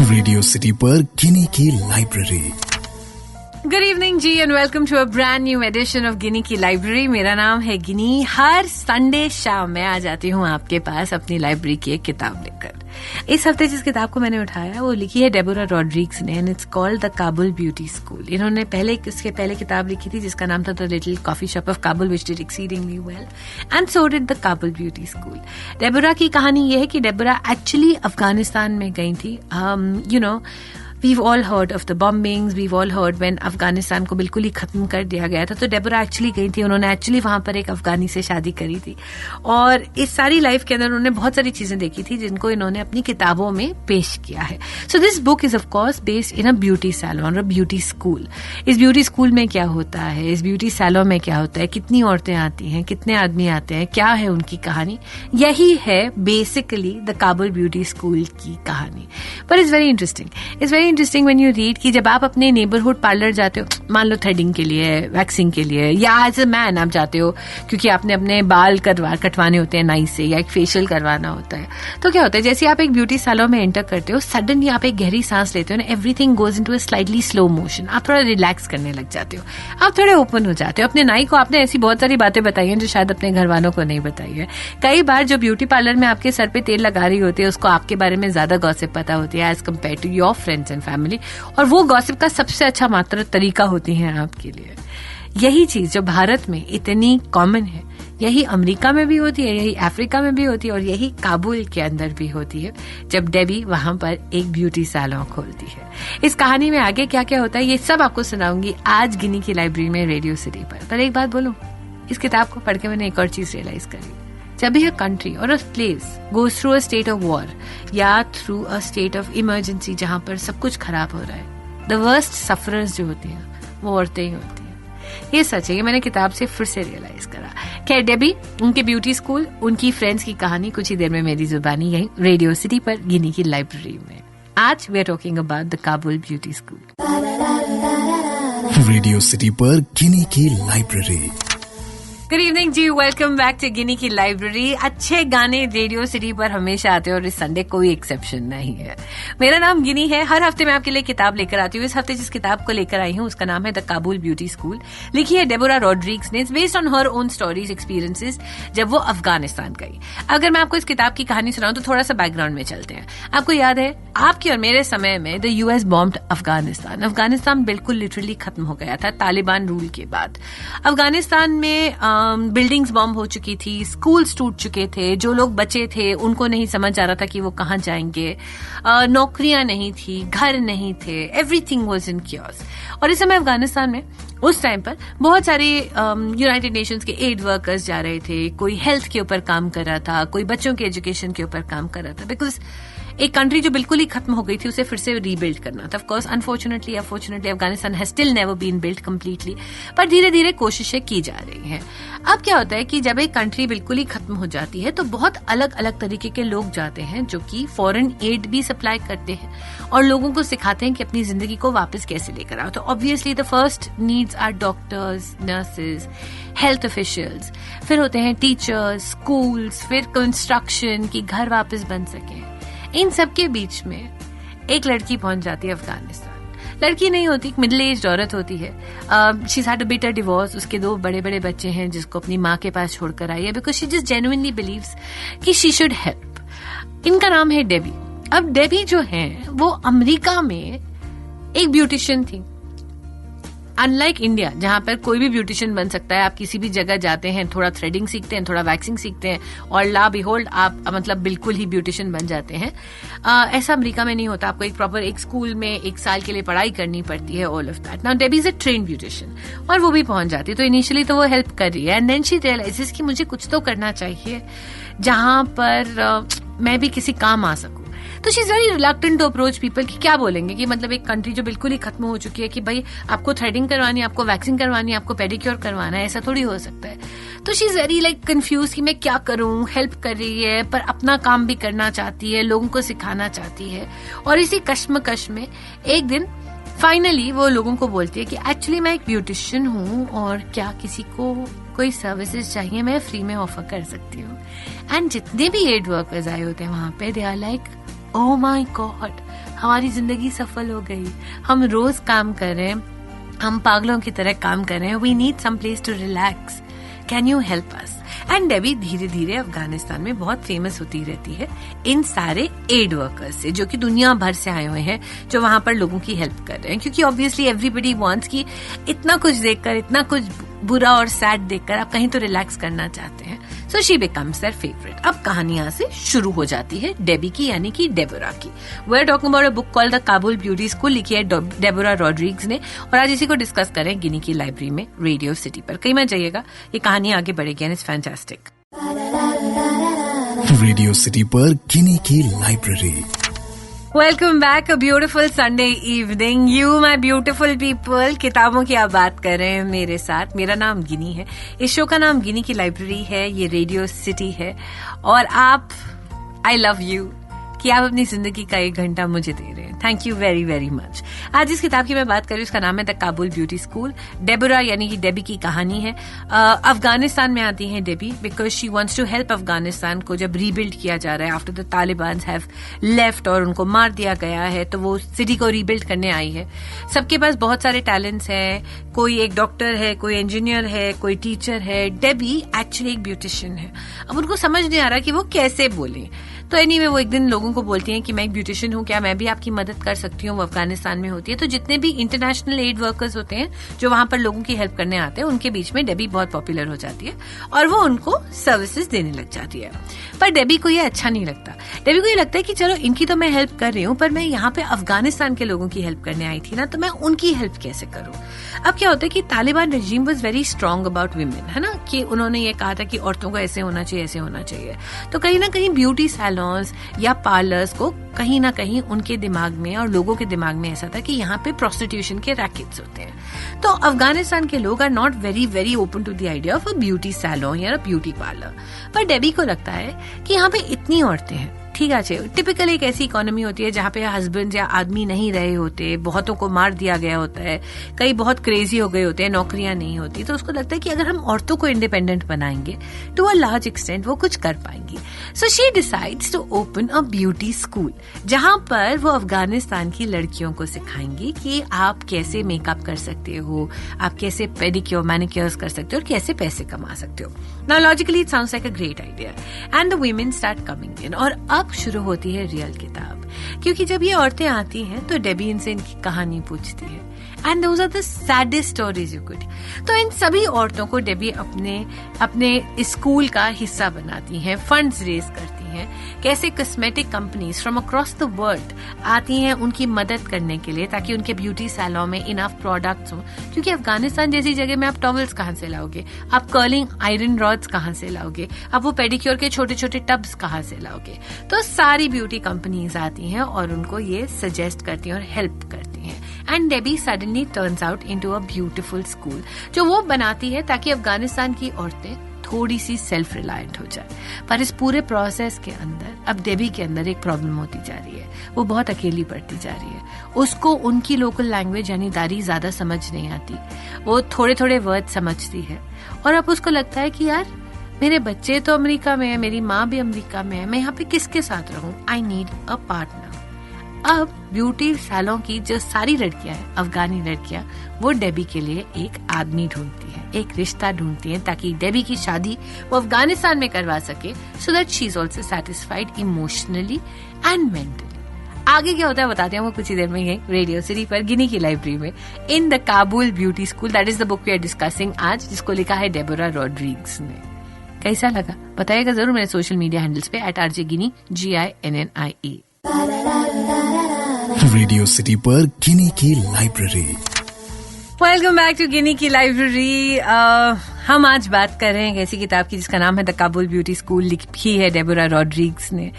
Radio city पर गिनी की library. Good evening ji and welcome to a brand new edition of Ginni की library. मेरा नाम है गिनी। हर संडे शाम मैं आ जाती हूँ आपके पास अपनी लाइब्रेरी की एक किताब लेकर। इस हफ्ते जिस किताब को मैंने उठाया वो लिखी है डेबोरा रॉड्रिग्स ने and it's called the Kabul beauty school. इन्होंने इसके पहले किताब लिखी थी जिसका नाम था the little coffee shop of Kabul which did exceedingly well and so did the Kabul beauty school. Deborah की कहानी ये है कि डेबोरा एक्चुअली अफगानिस्तान में गई थी। We've all heard of the bombings, we've all heard when Afghanistan को बिल्कुल ही खत्म कर दिया गया था। तो डेबोरा एक्चुअली गई थी, उन्होंने एक्चुअली वहां पर एक अफगानी से शादी करी थी और इस सारी लाइफ के अंदर उन्होंने बहुत सारी चीजें देखी थी जिनको इन्होंने अपनी किताबों में पेश किया है। So this book is of course based in a beauty salon और ब्यूटी स्कूल। इस ब्यूटी स्कूल में क्या होता है, इस ब्यूटी सैलून में क्या होता है, कितनी औरतें आती हैं, कितने आदमी आते हैं, क्या है उनकी कहानी, यही है basically the Kabul beauty school की कहानी। पर it's very interesting when you read कि जब आप अपने नेबरहुड पार्लर जाते हो, मान लो थ्रेडिंग के लिए, वैक्सिंग के लिए, या एज अ मैन आप जाते हो क्योंकि आपने अपने बाल कटवाने होते हैं नाई से या एक फेशियल करवाना होता है, तो क्या होता है जैसे आप एक ब्यूटी सैलून में एंटर करते हो सडनली आप एक गहरी सांस लेते हो ना, everything goes into a slightly slow motion. आप थोड़ा रिलैक्स करने लग जाते हो, आप थोड़े ओपन हो जाते हो। अपने नाई को आपने ऐसी बहुत सारी बातें बताई हैं जो शायद अपने घर वालों को नहीं बताई है। कई बार जो ब्यूटी पार्लर में आपके सर पे तेल लगा रही होती है उसको आपके बारे में ज्यादा गॉसिप पता होती है as compare to your friends and family, और वो गॉसिप का सबसे अच्छा मात्र तरीका होती है आपके लिए। यही चीज जो भारत में इतनी कॉमन है यही अमेरिका में भी होती है, यही अफ्रीका में भी होती है और यही काबुल के अंदर भी होती है जब डेबी वहां पर एक ब्यूटी सैलून खोलती है। इस कहानी में आगे क्या क्या होता है ये सब आपको सुनाऊंगी आज गिनी की लाइब्रेरी में रेडियो सिटी पर एक बात बोलूं, इस किताब को पढ़ के मैंने एक और चीज रियलाइज करी। जब भी अ कंट्री और a place goes through a state of war या through a state of emergency जहां पर सब कुछ खराब हो रहा है, द वर्स्ट सफरर्स जो होती हैं वो औरतें ही होती हैं। ये सच है, ये मैंने किताब से फिर से रियलाइज करा। खैर डेबी, उनके ब्यूटी स्कूल, उनकी फ्रेंड्स की कहानी कुछ ही देर में मेरी जुबानी यही रेडियो सिटी पर गिनी की लाइब्रेरी में। आज we are talking about the Kabul beauty school. Radio city पर गिनी की library. Good evening ji, welcome back to Ginni की लाइब्रेरी। अच्छे गाने रेडियो सिटी पर हमेशा आते हैं और इस संडे कोई एक्सेप्शन नहीं है। मेरा नाम गिनी है, हर हफ्ते मैं आपके लिए किताब लेकर आती हूँ। इस हफ्ते जिस किताब को लेकर आई हूँ उसका नाम है द काबुल ब्यूटी स्कूल। लिखी है डेबोरा रॉड्रिग्स ने, based on her own stories experiences जब वो अफगानिस्तान गई। अगर मैं आपको इस किताब की कहानी सुनाऊं तो थोड़ा सा बैकग्राउंड में चलते हैं। आपको याद है आपके और मेरे समय में द यूएस बॉम्ब्ड अफगानिस्तान बिल्कुल लिटरली खत्म हो गया था तालिबान रूल के बाद। अफगानिस्तान में बिल्डिंग्स बॉम्ब हो चुकी थी, स्कूल्स टूट चुके थे, जो लोग बचे थे उनको नहीं समझ आ रहा था कि वो कहाँ जाएंगे, नौकरियां नहीं थी, घर नहीं थे, एवरीथिंग वाज इन कियोस। और इस समय अफगानिस्तान में उस टाइम पर बहुत सारे यूनाइटेड नेशंस के एड वर्कर्स जा रहे थे, कोई हेल्थ के ऊपर काम कर रहा था, कोई बच्चों के एजुकेशन के ऊपर काम कर रहा था, बिकॉज एक कंट्री जो बिल्कुल ही खत्म हो गई थी उसे फिर से रीबिल्ड करना था। Of course unfortunately Afghanistan has still never been build completely, पर धीरे धीरे कोशिशें की जा रही हैं। अब क्या होता है कि जब एक कंट्री बिल्कुल ही खत्म हो जाती है तो बहुत अलग अलग तरीके के लोग जाते हैं जो कि फॉरेन एड भी सप्लाई करते हैं और लोगों को सिखाते हैं कि अपनी जिंदगी को वापस कैसे लेकर आओ। तो obviously the first needs are doctors, nurses, health officials, फिर होते हैं टीचर्स, स्कूल्स, फिर कंस्ट्रक्शन की घर वापस बन सके। इन सब के बीच में एक लड़की पहुंच जाती है अफगानिस्तान। लड़की नहीं होती, एक मिडिल एज औरत होती है। She had a bitter divorce, उसके 2 बड़े बड़े बच्चे हैं जिसको अपनी माँ के पास छोड़कर आई है because she just genuinely believes कि शी शुड हेल्प। इनका नाम है डेबी। अब डेबी जो है वो अमेरिका में एक ब्यूटिशियन थी। अनलाइक इंडिया जहां पर कोई भी ब्यूटिशियन बन सकता है, आप किसी भी जगह जाते हैं, थोड़ा थ्रेडिंग सीखते हैं, थोड़ा वैक्सिंग सीखते हैं और ला बिहोल्ड आप मतलब बिल्कुल ही ब्यूटिशियन बन जाते हैं। ऐसा अमेरिका में नहीं होता। आपको एक प्रॉपर एक स्कूल में 1 साल के लिए पढ़ाई करनी पड़ती है, all of that. Now Debbie is a trained beautician और वो भी पहुंच जाती है। तो इनिशियली तो वो हेल्प कर रही है एंड देन शी रियलाइजेस कि मुझे कुछ तो करना चाहिए जहां पर मैं भी किसी काम आ सकूं। तो she is very reluctant to approach people कि क्या बोलेंगे कि मतलब एक कंट्री जो बिल्कुल ही खत्म हो चुकी है कि भाई आपको थ्रेडिंग करवानी है, आपको वैक्सिंग करवानी है, आपको पेडिक्योर करवाना है, ऐसा थोड़ी हो सकता है। तो शी इज वेरी कंफ्यूज कि मैं क्या करूं। हेल्प कर रही है पर अपना काम भी करना चाहती है, लोगों को सिखाना चाहती है और इसी कश्मकश में एक दिन फाइनली वो लोगों को बोलती है कि एक्चुअली मैं एक ब्यूटिशियन हूँ और क्या किसी को कोई सर्विसेज चाहिए मैं फ्री में ऑफर कर सकती हूँ। एंड जितने भी एड वर्कर्स आए होते हैं वहां पे they are like, oh my god, हमारी जिंदगी सफल हो गई, हम रोज काम कर रहे हैं, हम पागलों की तरह काम कर रहे हैं, we need some place to relax, can you help us? And Debbie धीरे धीरे अफगानिस्तान में बहुत फेमस होती रहती है इन सारे एड वर्कर्स से, जो कि दुनिया भर से आए हुए हैं, जो वहां पर लोगों की हेल्प कर रहे हैं, क्योंकि ऑब्वियसली एवरीबडी वांट्स कि इतना कुछ देखकर, इतना कुछ बुरा और सैड देखकर आप कहीं तो रिलैक्स करना चाहते हैं. So she becomes their favourite. अब कहानी यहाँ से शुरू हो जाती है डेबी की, यानी कि डेबोरा की. We are talking about a book called the Kabul beauty school, लिखी है डेबोरा रॉड्रिग्स ने, और आज इसी को डिस्कस करें गिनी की लाइब्रेरी में रेडियो सिटी पर. कहीं मत जाइएगा, ये कहानी आगे बढ़ेगी and it's fantastic. Radio city पर गिनी की library. Welcome back, a beautiful Sunday evening. You my beautiful people, किताबों की आप बात कर रहे हैं मेरे साथ. मेरा नाम गिनी है, इस शो का नाम गिनी की लाइब्रेरी है, ये रेडियो सिटी है, और आप, आई लव यू कि आप अपनी जिंदगी का 1 घंटा मुझे दे रहे हैं. Thank you very very much. आज जिस किताब की मैं बात कर रही हूँ उसका नाम है the Kabul beauty school. Deborah यानी कि डेबी की कहानी है. अफगानिस्तान में आती है Debbie because she wants to help Afghanistan को. जब रीबिल्ड किया जा रहा है after the Taliban have left और उनको मार दिया गया है, तो वो सिटी को रीबिल्ड करने आई है. सबके पास बहुत सारे टैलेंट्स हैं, कोई एक डॉक्टर है, कोई इंजीनियर है, कोई टीचर है. डेबी एक्चुअली एक ब्यूटिशियन है. अब उनको समझ नहीं आ रहा कि वो कैसे बोले. तो एनीवे वो एक दिन लोगों को बोलती हैं कि मैं एक ब्यूटिशियन हूँ, क्या मैं भी आपकी मदद कर सकती हूँ. वो अफगानिस्तान में होती है. तो जितने भी इंटरनेशनल एड वर्कर्स होते हैं जो वहां पर लोगों की हेल्प करने आते हैं, उनके बीच में डेबी बहुत पॉपुलर हो जाती है और वो उनको सर्विसेज देने लग जाती है. पर डेबी को ये अच्छा नहीं लगता. डेबी को ये लगता है कि चलो इनकी तो मैं हेल्प कर रही हूँ, पर मैं यहाँ पे अफगानिस्तान के लोगों की हेल्प करने आई थी ना, तो मैं उनकी हेल्प कैसे करूँ. अब क्या होता है कि Taliban regime was very strong about women, है ना, कि उन्होंने ये कहा था कि औरतों को ऐसे होना चाहिए, ऐसे होना चाहिए. तो कहीं ना कहीं ब्यूटी सैलून्स या पार्लर्स को कहीं ना कहीं उनके दिमाग में और लोगों के दिमाग में ऐसा था कि यहाँ पे प्रोस्टिट्यूशन के रैकेट्स होते हैं. तो अफगानिस्तान के लोग are not very very open to the idea of a beauty salon या ब्यूटी पार्लर. पर डेबी को लगता है कि यहाँ पे इतनी औरतें हैं, ठीक है. टिपिकल एक ऐसी इकोनॉमी होती है जहाँ पे हस्बैंड या आदमी नहीं रहे होते, बहुतों को मार दिया गया होता है, कई बहुत क्रेजी हो गए होते हैं, नौकरियां नहीं होती. तो उसको लगता है कि अगर हम औरतों को इंडिपेंडेंट बनाएंगे टू अ लार्ज एक्सटेंट वो कुछ कर पाएंगी. So she decides to open a beauty school, जहां पर वो अफगानिस्तान की लड़कियों को सिखाएंगी कि आप कैसे मेकअप कर सकते हो, आप कैसे पेडिक्योर मैनिक्योर्स कर सकते हो और कैसे पैसे कमा सकते हो. Now logically it sounds like a great idea and the women start coming in. और अब शुरू होती है रियल किताब, क्योंकि जब ये औरतें आती हैं तो डेबी इनसे इनकी कहानी पूछती है. And those are the saddest stories you could. तो इन सभी औरतों को डेबी अपने स्कूल का हिस्सा बनाती हैं, फंड्स रेज करती हैं, कैसे cosmetic companies from across the world आती हैं उनकी मदद करने के लिए ताकि उनके ब्यूटी सैलून में इनफ प्रोडक्ट्स हो. क्योंकि अफगानिस्तान जैसी जगह में आप टॉवल्स कहाँ से लाओगे, आप कर्लिंग आयरन रॉड्स कहाँ से लाओगे, आप वो पेडिक्योर के छोटे छोटे टब्स कहाँ से लाओगे. तो सारी ब्यूटी कंपनीज आती हैं और उनको ये सजेस्ट करती हैं और हेल्प करती हैं. And Debbie suddenly turns out into a beautiful school, जो वो बनाती है ताकि अफगानिस्तान की औरतें थोड़ी सी सेल्फ रिलायंट हो जाए. पर इस पूरे प्रोसेस के अंदर अब डेबी के अंदर एक प्रॉब्लम होती जा रही है. वो बहुत अकेली पड़ती जा रही है. उसको उनकी लोकल लैंग्वेज यानी दारी ज्यादा समझ नहीं आती. वो थोड़े थोड़े वर्ड समझती है और अब उसको लगता है कि यार मेरे बच्चे तो अमेरिका में है, मेरी माँ भी अमेरिका में है, मैं यहाँ पे किसके साथ रहूं. I need a partner. अब ब्यूटी सैलून की जो सारी लड़कियां हैं, अफगानी लड़कियां, वो डेबी के लिए एक आदमी ढूंढती हैं, एक रिश्ता ढूंढती हैं ताकि डेबी की शादी वो अफगानिस्तान में करवा सके, so that she is also satisfied emotionally and mentally. आगे क्या होता है बताते हैं वो कुछ ही देर में ही रेडियो सिटी पर गिनी की लाइब्रेरी में in the Kabul beauty school. That is the book we are discussing आज, जिसको लिखा है डेबोरा रॉड्रिग्स ने. कैसा लगा बताइएगा जरूर मेरे सोशल मीडिया हैंडल्स पे @RJGini GINNIE. रेडियो सिटी पर गिनी की library. Welcome back to Ginni की लाइब्रेरी. हम आज बात कर रहे हैं एक ऐसी किताब की जिसका नाम है द काबुल ब्यूटी स्कूल, लिखी है डेबोरा रॉड्रिग्स ने.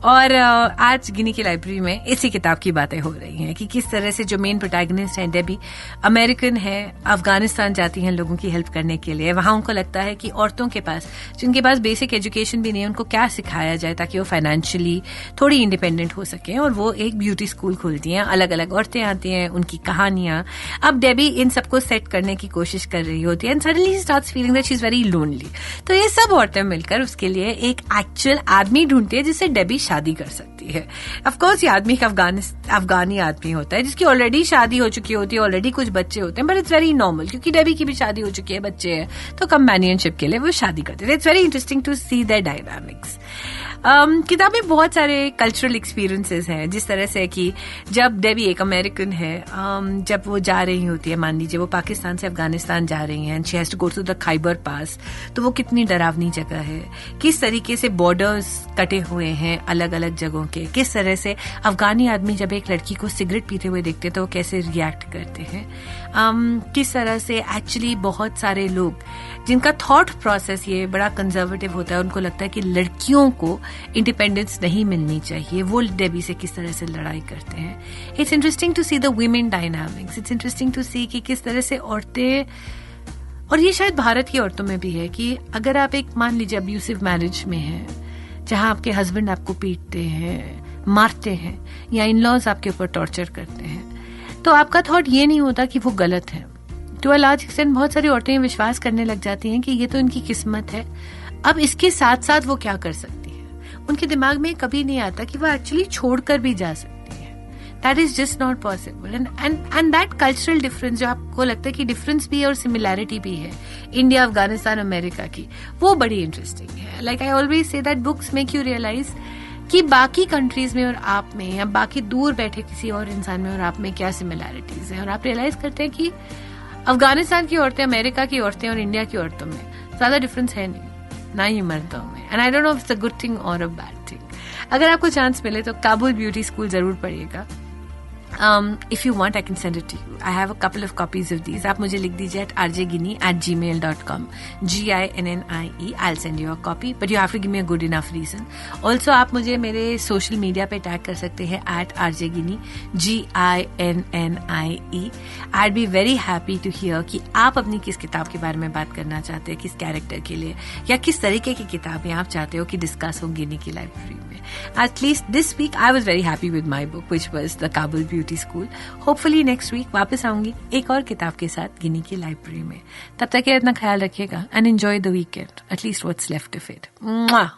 और आज गिनी की लाइब्रेरी में इसी किताब की बातें हो रही हैं कि किस तरह से जो मेन प्रोटैगनिस्ट है डेबी, अमेरिकन है, अफगानिस्तान जाती हैं लोगों की हेल्प करने के लिए. वहां उनको लगता है कि औरतों के पास, जिनके पास बेसिक एजुकेशन भी नहीं है, उनको क्या सिखाया जाए ताकि वो फाइनेंशियली थोड़ी इंडिपेंडेंट हो सके. और वो एक ब्यूटी स्कूल खोलती हैं, अलग अलग औरतें आती हैं, उनकी कहानियां. अब डेबी इन सबको सेट करने की कोशिश कर रही होती है and suddenly starts feeling that she is very lonely. तो ये सब औरतें मिलकर उसके लिए एक एक्चुअल आदमी ढूंढती है जिससे डेबी शादी कर सकती है। ऑफ कोर्स ये आदमी एक अफगानी आदमी होता है जिसकी ऑलरेडी शादी हो चुकी होती है, ऑलरेडी कुछ बच्चे होते हैं, बट इट्स वेरी नॉर्मल क्योंकि डेबी की भी शादी हो चुकी है, बच्चे हैं, तो कंपेनियनशिप के लिए वो शादी करते थे। It's very interesting to see their dynamics. किताब में बहुत सारे कल्चरल एक्सपीरियंसेस हैं, जिस तरह से कि जब डेबी एक अमेरिकन है, जब वो जा रही होती है, मान लीजिए वो पाकिस्तान से अफगानिस्तान जा रही हैं, she has to go to the Khyber pass, तो वो कितनी डरावनी जगह है, किस तरीके से बॉर्डर्स कटे हुए हैं अलग अलग जगहों के, किस तरह से अफगानी आदमी जब एक लड़की को सिगरेट पीते हुए देखते हैं तो वो कैसे रिएक्ट करते हैं, किस तरह से एक्चुअली बहुत सारे लोग जिनका थॉट प्रोसेस ये बड़ा कंजर्वेटिव होता है, उनको लगता है कि लड़कियों को इंडिपेंडेंस नहीं मिलनी चाहिए, वो डेबी से किस तरह से लड़ाई करते हैं। It's interesting to see the women dynamics, it's interesting to see कि किस तरह से औरतें, और ये शायद भारत की औरतों में भी है कि अगर आप एक मान लीजिए अब्यूसिव मैरिज में हैं जहां आपके हस्बैंड आपको पीटते हैं, मारते हैं, या इन लॉज आपके ऊपर टॉर्चर करते हैं, तो आपका थॉट ये नहीं होता कि वो गलत है। टू अ लार्ज एक्सटेंट बहुत सारी औरतें विश्वास करने लग जाती हैं कि ये तो इनकी किस्मत है, अब इसके साथ साथ वो क्या कर सकती है। उनके दिमाग में कभी नहीं आता कि वो एक्चुअली छोड़कर भी जा सकती है। That is just not possible. And that cultural difference जो आपको लगता है कि डिफरेंस भी है और सिमिलैरिटी भी है इंडिया, अफगानिस्तान, अमेरिका की, वो बड़ी इंटरेस्टिंग है। Like I always say that books make you realise कि बाकी कंट्रीज में और आप में, या बाकी दूर बैठे किसी और इंसान में और आप में क्या सिमिलैरिटीज हैं, और आप रियलाइज करते हैं कि अफगानिस्तान की औरतें, अमेरिका की औरतें और इंडिया की औरतों में ज्यादा डिफरेंस है नहीं, ना ही मर्दों में। And I don't know if it's a good thing और अ बैड थिंग। अगर आपको चांस मिले तो काबुल ब्यूटी स्कूल जरूर पढ़िएगा। If you want, I can send it to you. I have a couple of copies of these. आप मुझे लिख दीजिए at rjginny@gmail.com, GINNIE. I'll send you a copy, but you have to give me a good enough reason. Also, आप मुझे मेरे social media पे tag कर सकते हैं at rjginny, GINNIE. I'd be very happy to hear कि आप अपनी किस किताब के बारे में बात करना चाहते हैं, किस कैरेक्टर के लिए, या किस तरीके की किताबें आप चाहते हो कि डिस्कस हो गिनी की लाइब्रेरी में। At least this week, I was very happy with my book, which was The Kabul Beauty School. Hopefully next week वापस आऊंगी एक और किताब के साथ गिनी की लाइब्रेरी में। तब तक इतना ख्याल रखिएगा and enjoy the weekend, at least what's left of it. Mwah!